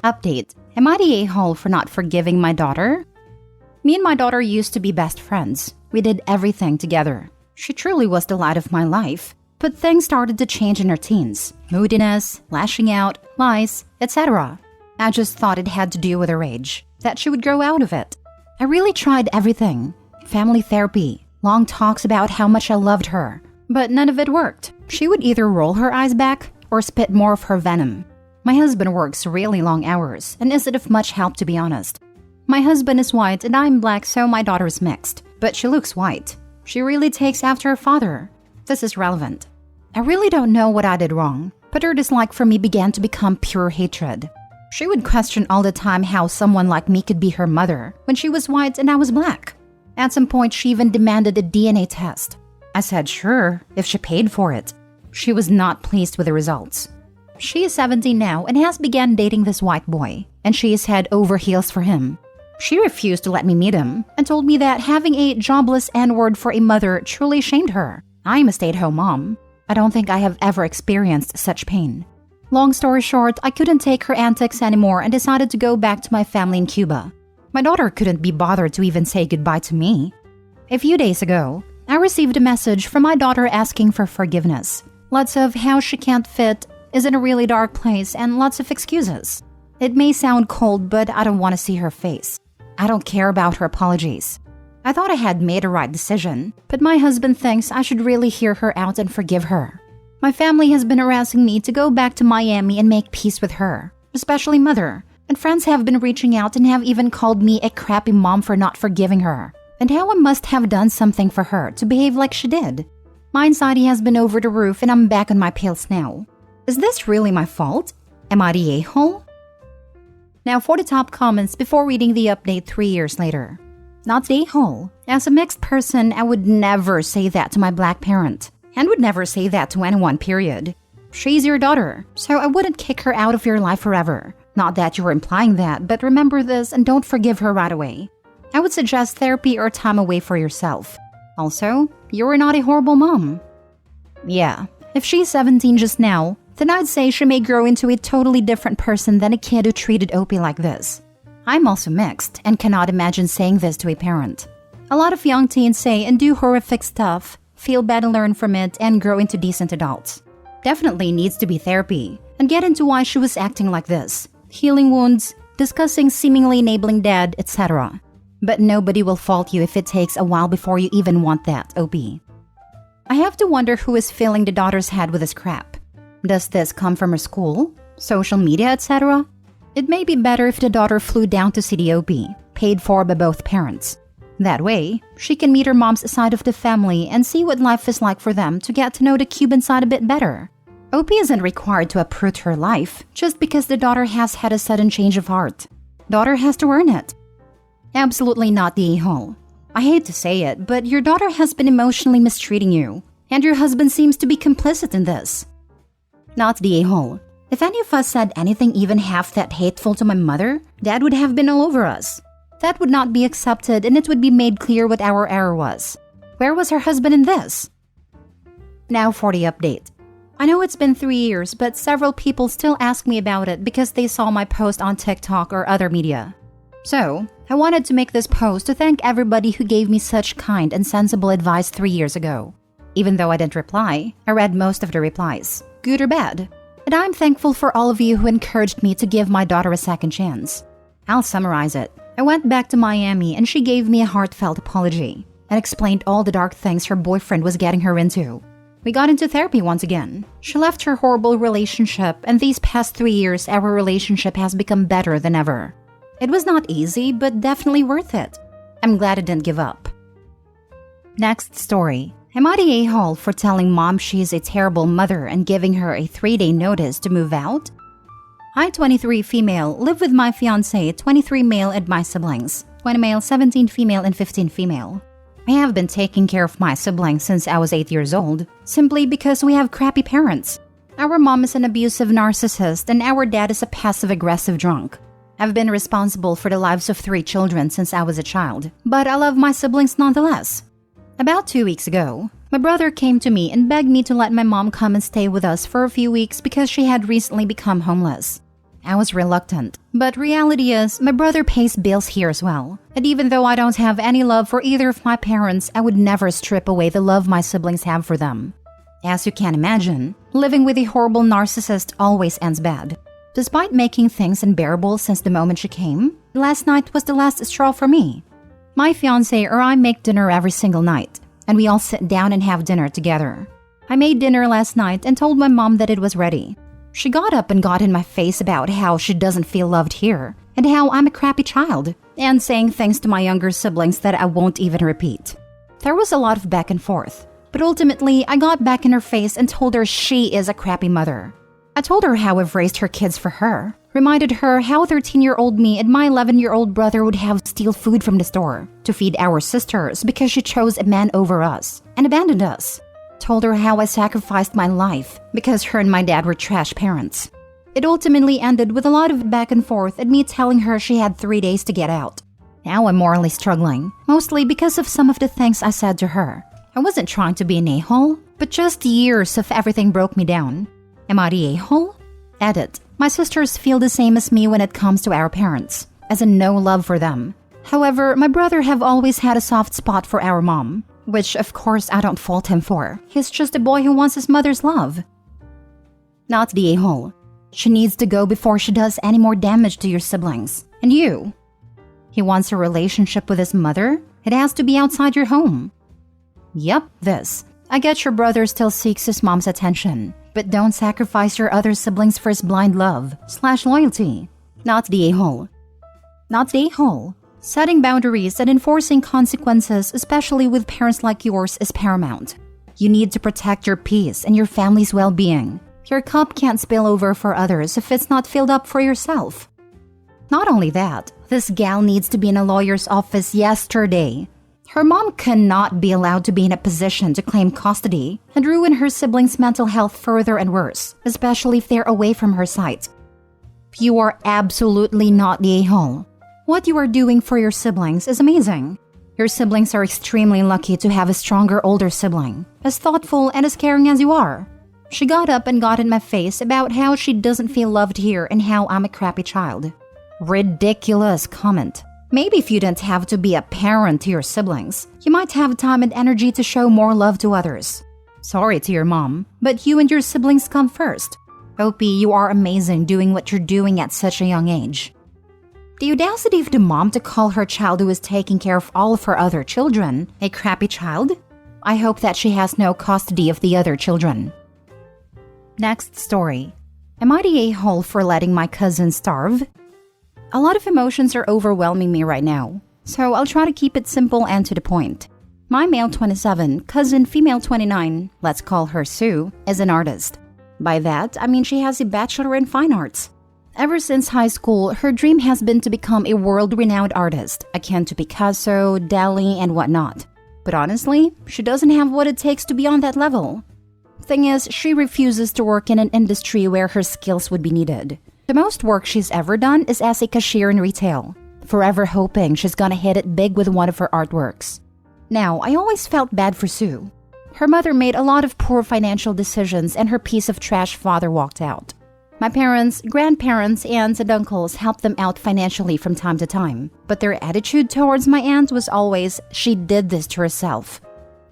Update. Am I the a-hole for not forgiving my daughter? Me and my daughter used to be best friends. We did everything together. She truly was the light of my life. But things started to change in her teens. Moodiness, lashing out, lies, etc. I just thought it had to do with her age, that she would grow out of it. I really tried everything. Family therapy, long talks about how much I loved her. But none of it worked. She would either roll her eyes back or spit more of her venom. My husband works really long hours and isn't of much help, to be honest. My husband is white and I'm black, so my daughter is mixed. But she looks white. She really takes after her father. This is relevant. I really don't know what I did wrong, but her dislike for me began to become pure hatred. She would question all the time how someone like me could be her mother when she was white and I was black. At some point, she even demanded a DNA test. I said sure, if she paid for it. She was not pleased with the results. She is 17 now and has begun dating this white boy, and she is head over heels for him. She refused to let me meet him and told me that having a jobless N-word for a mother truly shamed her. I'm a stay-at-home mom. I don't think I have ever experienced such pain. Long story short, I couldn't take her antics anymore and decided to go back to my family in Cuba. My daughter couldn't be bothered to even say goodbye to me. A few days ago, I received a message from my daughter asking for forgiveness. Lots of how she can't fit, is in a really dark place, and lots of excuses. It may sound cold, but I don't want to see her face. I don't care about her apologies. I thought I had made a right decision, but my husband thinks I should really hear her out and forgive her. My family has been harassing me to go back to Miami and make peace with her, especially mother, and friends have been reaching out and have even called me a crappy mom for not forgiving her, and how I must have done something for her to behave like she did. My anxiety has been over the roof and I'm back on my pills now. Is this really my fault? Am I the a-hole? Now for the top comments before reading the update 3 years later. Not the a-hole. As a mixed person, I would never say that to my black parent. And would never say that to anyone, period. She's your daughter, so I wouldn't kick her out of your life forever. Not that you were implying that, but remember this and don't forgive her right away. I would suggest therapy or time away for yourself. Also, you were not a horrible mom. Yeah, if she's 17 just now, then I'd say she may grow into a totally different person than a kid who treated Opie like this. I'm also mixed and cannot imagine saying this to a parent. A lot of young teens say and do horrific stuff, feel bad and learn from it, and grow into decent adults. Definitely needs to be therapy, and get into why she was acting like this, healing wounds, discussing seemingly enabling dad, etc. But nobody will fault you if it takes a while before you even want that, OP. I have to wonder who is filling the daughter's head with this crap. Does this come from her school, social media, etc.? It may be better if the daughter flew down to see the OP, paid for by both parents. That way, she can meet her mom's side of the family and see what life is like for them to get to know the Cuban side a bit better. OP isn't required to uproot her life just because the daughter has had a sudden change of heart. Daughter has to earn it. Absolutely not the a-hole. I hate to say it, but your daughter has been emotionally mistreating you, and your husband seems to be complicit in this. Not the a-hole. If any of us said anything even half that hateful to my mother, Dad would have been all over us. That would not be accepted and it would be made clear what our error was. Where was her husband in this? Now for the update. I know it's been 3 years, but several people still ask me about it because they saw my post on TikTok or other media. So, I wanted to make this post to thank everybody who gave me such kind and sensible advice 3 years ago. Even though I didn't reply, I read most of the replies, good or bad. And I'm thankful for all of you who encouraged me to give my daughter a second chance. I'll summarize it. I went back to Miami and she gave me a heartfelt apology and explained all the dark things her boyfriend was getting her into. We got into therapy once again. She left her horrible relationship, and these past 3 years our relationship has become better than ever. It was not easy, but definitely worth it. I'm glad I didn't give up. Next story. Am I the a-hole for telling mom she's a terrible mother and giving her a 3-day notice to move out? I, 23 female, live with my fiancé, 23 male, and my siblings, 20 male, 17 female, and 15 female. I have been taking care of my siblings since I was 8 years old, simply because we have crappy parents. Our mom is an abusive narcissist and our dad is a passive-aggressive drunk. I've been responsible for the lives of 3 children since I was a child, but I love my siblings nonetheless. About 2 weeks ago, my brother came to me and begged me to let my mom come and stay with us for a few weeks because she had recently become homeless. I was reluctant, but reality is my brother pays bills here as well. And even though I don't have any love for either of my parents, I would never strip away the love my siblings have for them. As you can imagine, living with a horrible narcissist always ends bad. Despite making things unbearable since the moment she came, last night was the last straw for me. My fiancé or I make dinner every single night, and we all sit down and have dinner together. I made dinner last night and told my mom that it was ready. She got up and got in my face about how she doesn't feel loved here, and how I'm a crappy child, and saying things to my younger siblings that I won't even repeat. There was a lot of back and forth, but ultimately I got back in her face and told her she is a crappy mother. I told her how I've raised her kids for her, reminded her how 13-year-old me and my 11-year-old brother would have to steal food from the store to feed our sisters because she chose a man over us and abandoned us. Told her how I sacrificed my life because her and my dad were trash parents. It ultimately ended with a lot of back and forth and me telling her she had 3 days to get out. Now I'm morally struggling, mostly because of some of the things I said to her. I wasn't trying to be an a-hole, but just years of everything broke me down. Am I the a-hole? Edit. My sisters feel the same as me when it comes to our parents, as in no love for them. However, my brother have always had a soft spot for our mom, which of course I don't fault him for. He's just a boy who wants his mother's love. Not the a-hole. She needs to go before she does any more damage to your siblings. And you? He wants a relationship with his mother? It has to be outside your home. Yep, this. I get your brother still seeks his mom's attention, but don't sacrifice your other siblings for his blind love/loyalty. Not the a-hole. Not the a-hole. Setting boundaries and enforcing consequences, especially with parents like yours, is paramount. You need to protect your peace and your family's well-being. Your cup can't spill over for others if it's not filled up for yourself. Not only that, this gal needs to be in a lawyer's office yesterday. Her mom cannot be allowed to be in a position to claim custody and ruin her siblings' mental health further and worse, especially if they're away from her sight. You are absolutely not the a-hole. What you are doing for your siblings is amazing. Your siblings are extremely lucky to have a stronger older sibling, as thoughtful and as caring as you are. She got up and got in my face about how she doesn't feel loved here and how I'm a crappy child. Ridiculous comment. Maybe if you didn't have to be a parent to your siblings, you might have time and energy to show more love to others. Sorry to your mom, but you and your siblings come first. Opie, you are amazing doing what you're doing at such a young age. The audacity of the mom to call her child who is taking care of all of her other children a crappy child? I hope that she has no custody of the other children. Next story. Am I the a-hole for letting my cousin starve? A lot of emotions are overwhelming me right now, so I'll try to keep it simple and to the point. My male 27, cousin female 29, let's call her Sue, is an artist. By that, I mean she has a bachelor in fine arts. Ever since high school, her dream has been to become a world-renowned artist, akin to Picasso, Dali, and whatnot. But honestly, she doesn't have what it takes to be on that level. Thing is, she refuses to work in an industry where her skills would be needed. The most work she's ever done is as a cashier in retail, forever hoping she's gonna hit it big with one of her artworks. Now, I always felt bad for Sue. Her mother made a lot of poor financial decisions and her piece of trash father walked out. My parents, grandparents, aunts, and uncles helped them out financially from time to time, but their attitude towards my aunt was always, she did this to herself.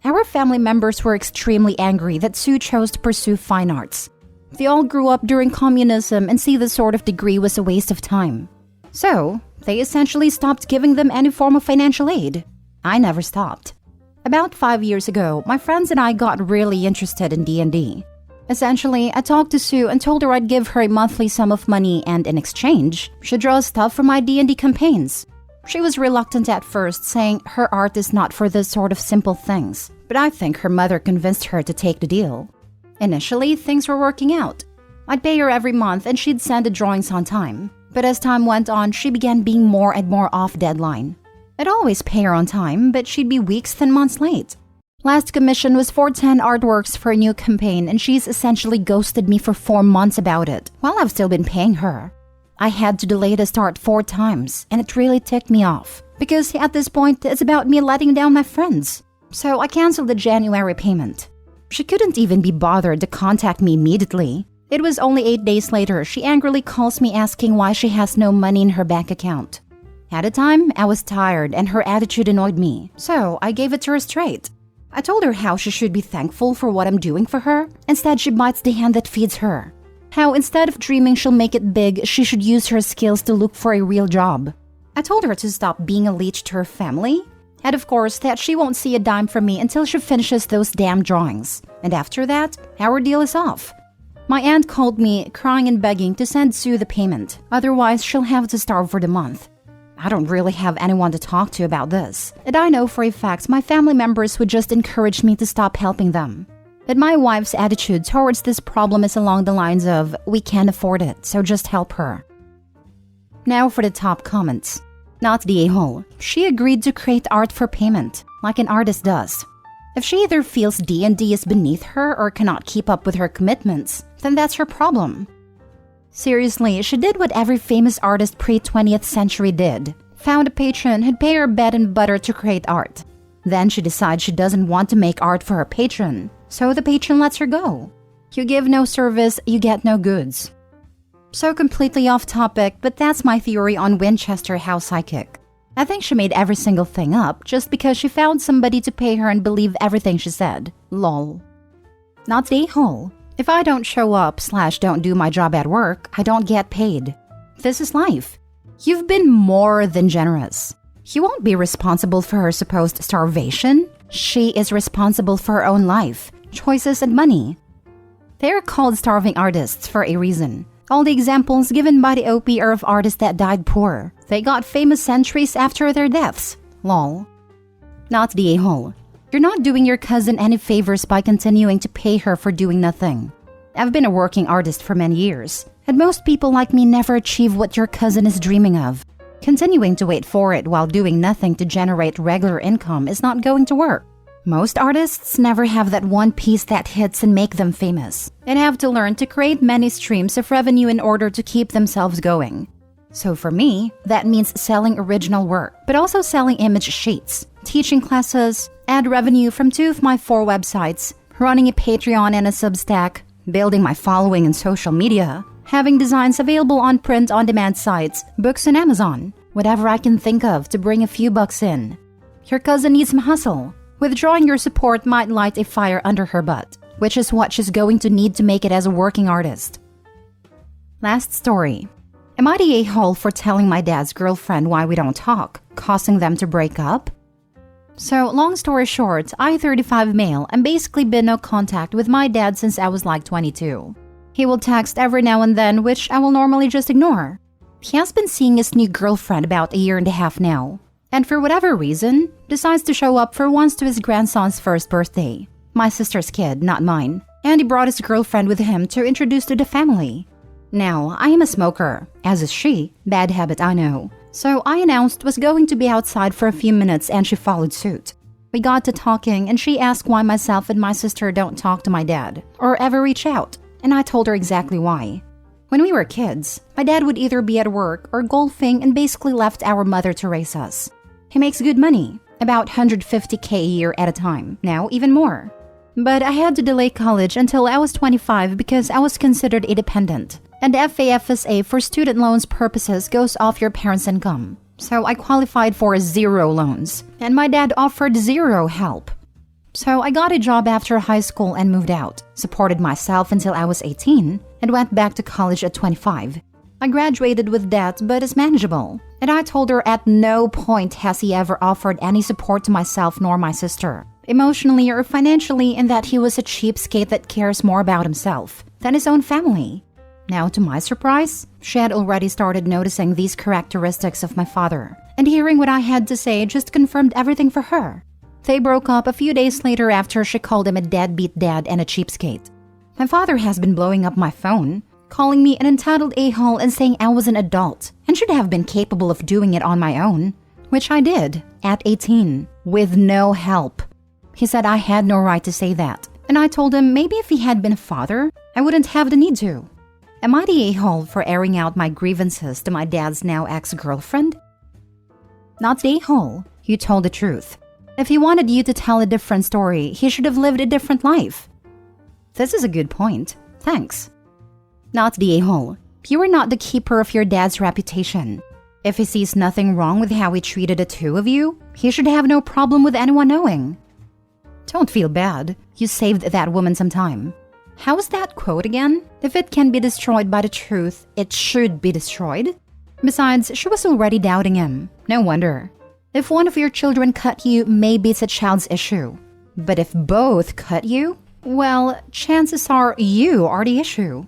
Our family members were extremely angry that Sue chose to pursue fine arts. They all grew up during communism and see this sort of degree was a waste of time. So, they essentially stopped giving them any form of financial aid. I never stopped. About 5 years ago, my friends and I got really interested in D&D. Essentially, I talked to Sue and told her I'd give her a monthly sum of money and in exchange, she'd draw stuff for my D&D campaigns. She was reluctant at first, saying her art is not for this sort of simple things, but I think her mother convinced her to take the deal. Initially, things were working out. I'd pay her every month and she'd send the drawings on time. But as time went on, she began being more and more off deadline. I'd always pay her on time, but she'd be weeks then months late. Last commission was for 10 artworks for a new campaign and she's essentially ghosted me for 4 months about it, while I've still been paying her. I had to delay the start 4 times, and it really ticked me off, because at this point, it's about me letting down my friends. So I canceled the January payment. She couldn't even be bothered to contact me immediately. It was only 8 days later she angrily calls me asking why she has no money in her bank account. At the time, I was tired and her attitude annoyed me, so I gave it to her straight. I told her how she should be thankful for what I'm doing for her. Instead, she bites the hand that feeds her. How instead of dreaming she'll make it big, she should use her skills to look for a real job. I told her to stop being a leech to her family, and of course that she won't see a dime from me until she finishes those damn drawings. And after that, our deal is off. My aunt called me, crying and begging to send Sue the payment, otherwise she'll have to starve for the month. I don't really have anyone to talk to about this, and I know for a fact my family members would just encourage me to stop helping them. But my wife's attitude towards this problem is along the lines of, we can't afford it, so just help her. Now for the top comments. Not the a-hole. She agreed to create art for payment, like an artist does. If she either feels D&D is beneath her or cannot keep up with her commitments, then that's her problem. Seriously, she did what every famous artist pre-20th century did. Found a patron who'd pay her bread and butter to create art. Then she decides she doesn't want to make art for her patron, so the patron lets her go. You give no service, you get no goods. So completely off topic, but that's my theory on Winchester House Psychic. I think she made every single thing up just because she found somebody to pay her and believe everything she said. Lol. Not the a-hole. If I don't show up / don't do my job at work, I don't get paid. This is life. You've been more than generous. You won't be responsible for her supposed starvation. She is responsible for her own life, choices, and money. They are called starving artists for a reason. All the examples given by the OP are of artists that died poor. They got famous centuries after their deaths. Lol. Not the a-hole. You're not doing your cousin any favors by continuing to pay her for doing nothing. I've been a working artist for many years, and most people like me never achieve what your cousin is dreaming of. Continuing to wait for it while doing nothing to generate regular income is not going to work. Most artists never have that one piece that hits and make them famous, and have to learn to create many streams of revenue in order to keep themselves going. So for me, that means selling original work, but also selling image sheets, teaching classes, ad revenue from 2 of my 4 websites, running a Patreon and a Substack, building my following in social media, having designs available on print-on-demand sites, books on Amazon, whatever I can think of to bring a few bucks in. Your cousin needs some hustle. Withdrawing your support might light a fire under her butt, which is what she's going to need to make it as a working artist. Last story. Am I the a-hole for telling my dad's girlfriend why we don't talk, causing them to break up? So, long story short, I, 35 male, am basically been no contact with my dad since I was like 22. He will text every now and then, which I will normally just ignore. He has been seeing his new girlfriend about a year and a half now, and for whatever reason, decides to show up for once to his grandson's first birthday. My sister's kid, not mine. And he brought his girlfriend with him to introduce to the family. Now, I am a smoker, as is she. Bad habit, I know. So I announced was going to be outside for a few minutes and she followed suit. We got to talking and she asked why myself and my sister don't talk to my dad or ever reach out, and I told her exactly why. When we were kids, my dad would either be at work or golfing and basically left our mother to raise us. He makes good money, about $150K a year at a time, now even more. But I had to delay college until I was 25 because I was considered a dependent, and FAFSA for student loans purposes goes off your parents' income. So I qualified for 0 loans, and my dad offered 0 help. So I got a job after high school and moved out, supported myself until I was 18, and went back to college at 25. I graduated with debt, but it's manageable. And I told her at no point has he ever offered any support to myself nor my sister, emotionally or financially, in that he was a cheapskate that cares more about himself than his own family. Now, to my surprise, she had already started noticing these characteristics of my father, and hearing what I had to say just confirmed everything for her. They broke up a few days later after she called him a deadbeat dad and a cheapskate. My father has been blowing up my phone, calling me an entitled a-hole and saying I was an adult and should have been capable of doing it on my own, which I did at 18 with no help. He said I had no right to say that, and I told him maybe if he had been a father, I wouldn't have the need to. Am I the a-hole for airing out my grievances to my dad's now ex-girlfriend? Not the a-hole. You told the truth. If he wanted you to tell a different story, he should have lived a different life. This is a good point. Thanks. Not the a-hole. You are not the keeper of your dad's reputation. If he sees nothing wrong with how he treated the two of you, he should have no problem with anyone knowing. Don't feel bad. You saved that woman some time. How was that quote again? If it can be destroyed by the truth, it should be destroyed. Besides, she was already doubting him. No wonder. If one of your children cut you, maybe it's a child's issue. But if both cut you, well, chances are you are the issue.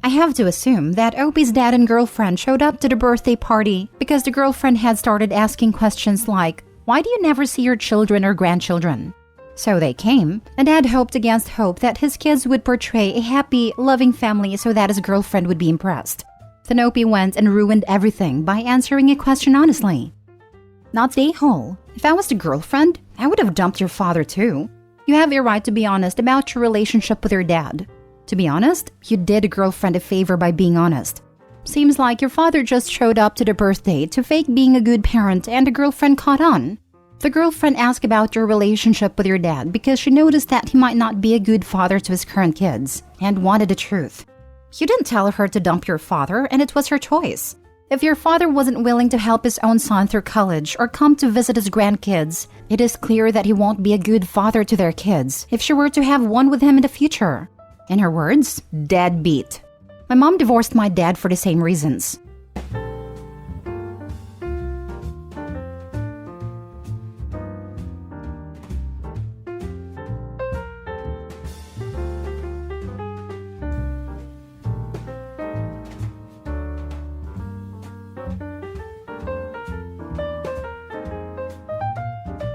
I have to assume that Opie's dad and girlfriend showed up to the birthday party because the girlfriend had started asking questions like, "Why do you never see your children or grandchildren?" So they came, and Dad hoped against hope that his kids would portray a happy, loving family so that his girlfriend would be impressed. Then Opie went and ruined everything by answering a question honestly. Not the a-hole. If I was the girlfriend, I would have dumped your father too. You have a right to be honest about your relationship with your dad. To be honest, you did a girlfriend a favor by being honest. Seems like your father just showed up to the birthday to fake being a good parent and the girlfriend caught on. The girlfriend asked about your relationship with your dad because she noticed that he might not be a good father to his current kids and wanted the truth. You didn't tell her to dump your father, and it was her choice. If your father wasn't willing to help his own son through college or come to visit his grandkids, it is clear that he won't be a good father to their kids if she were to have one with him in the future. In her words, deadbeat. My mom divorced my dad for the same reasons.